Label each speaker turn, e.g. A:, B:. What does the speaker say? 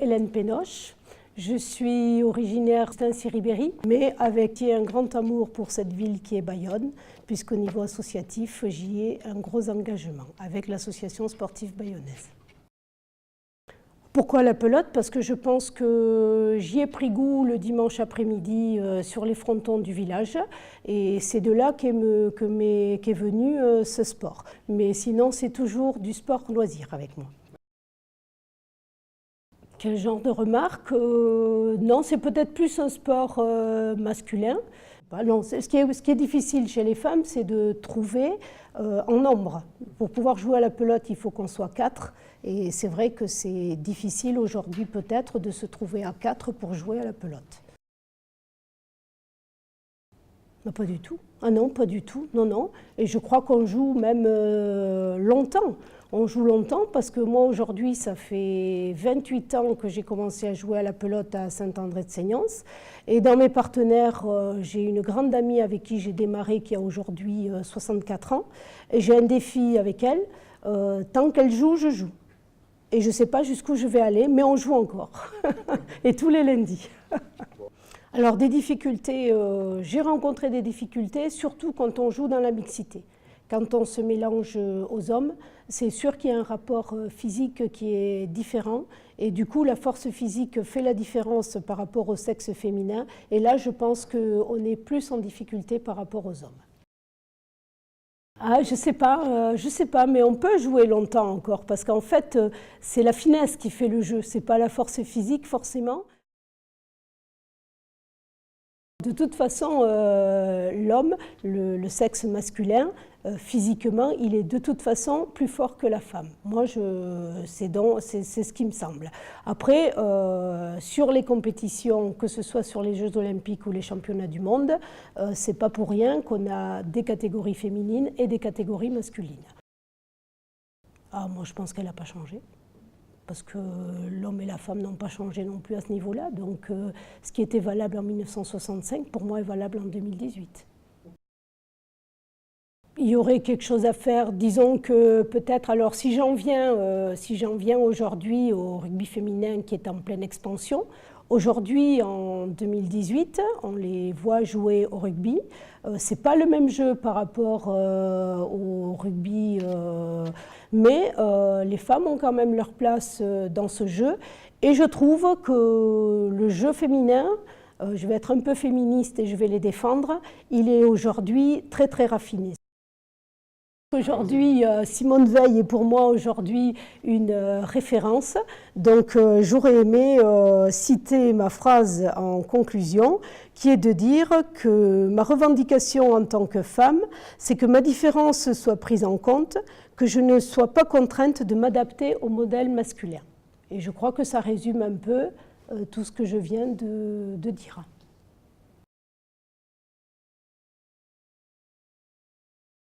A: Hélène Pénoche, je suis originaire d'Aincy-Ribéry, mais avec un grand amour pour cette ville qui est Bayonne, puisqu'au niveau associatif, j'y ai un gros engagement avec l'association sportive bayonnaise. Pourquoi la pelote? Parce que je pense que j'y ai pris goût le dimanche après-midi sur les frontons du village, et c'est de là qu'est venu ce sport. Mais sinon, c'est toujours du sport loisir avec moi. Quel genre de remarques? Non, c'est peut-être plus un sport masculin. Non, ce qui est difficile chez les femmes, c'est de trouver en nombre. Pour pouvoir jouer à la pelote, il faut qu'on soit 4. Et c'est vrai que c'est difficile aujourd'hui peut-être de se trouver à 4 pour jouer à la pelote. Non, pas du tout. Ah non, pas du tout. Non, non. Et je crois qu'on joue même longtemps. On joue longtemps parce que moi aujourd'hui, ça fait 28 ans que j'ai commencé à jouer à la pelote à Saint-André-de-Seignance. Et dans mes partenaires, j'ai une grande amie avec qui j'ai démarré qui a aujourd'hui 64 ans. Et j'ai un défi avec elle. Tant qu'elle joue, je joue. Et je ne sais pas jusqu'où je vais aller, mais on joue encore. Et tous les lundis. Alors des difficultés, j'ai rencontré des difficultés, surtout quand on joue dans la mixité. Quand on se mélange aux hommes, c'est sûr qu'il y a un rapport physique qui est différent. Et du coup, la force physique fait la différence par rapport au sexe féminin. Et là, je pense qu'on est plus en difficulté par rapport aux hommes. Ah, je sais pas, mais on peut jouer longtemps encore, parce qu'en fait, c'est la finesse qui fait le jeu, c'est pas la force physique forcément. De toute façon, l'homme, le sexe masculin, physiquement, il est de toute façon plus fort que la femme. Moi, c'est ce qui me semble. Après, sur les compétitions, que ce soit sur les Jeux Olympiques ou les Championnats du monde, c'est pas pour rien qu'on a des catégories féminines et des catégories masculines. Ah, moi, je pense qu'elle n'a pas changé. Parce que l'homme et la femme n'ont pas changé non plus à ce niveau-là. Donc ce qui était valable en 1965, pour moi, est valable en 2018. Il y aurait quelque chose à faire, disons que peut-être, alors si j'en viens aujourd'hui au rugby féminin qui est en pleine expansion, aujourd'hui en 2018, on les voit jouer au rugby. C'est pas le même jeu par rapport au rugby, mais les femmes ont quand même leur place dans ce jeu. Et je trouve que le jeu féminin, je vais être un peu féministe et je vais les défendre, il est aujourd'hui très très raffiné. Aujourd'hui, Simone Veil est pour moi aujourd'hui une référence, donc j'aurais aimé citer ma phrase en conclusion, qui est de dire que ma revendication en tant que femme, c'est que ma différence soit prise en compte, que je ne sois pas contrainte de m'adapter au modèle masculin. Et je crois que ça résume un peu tout ce que je viens de dire.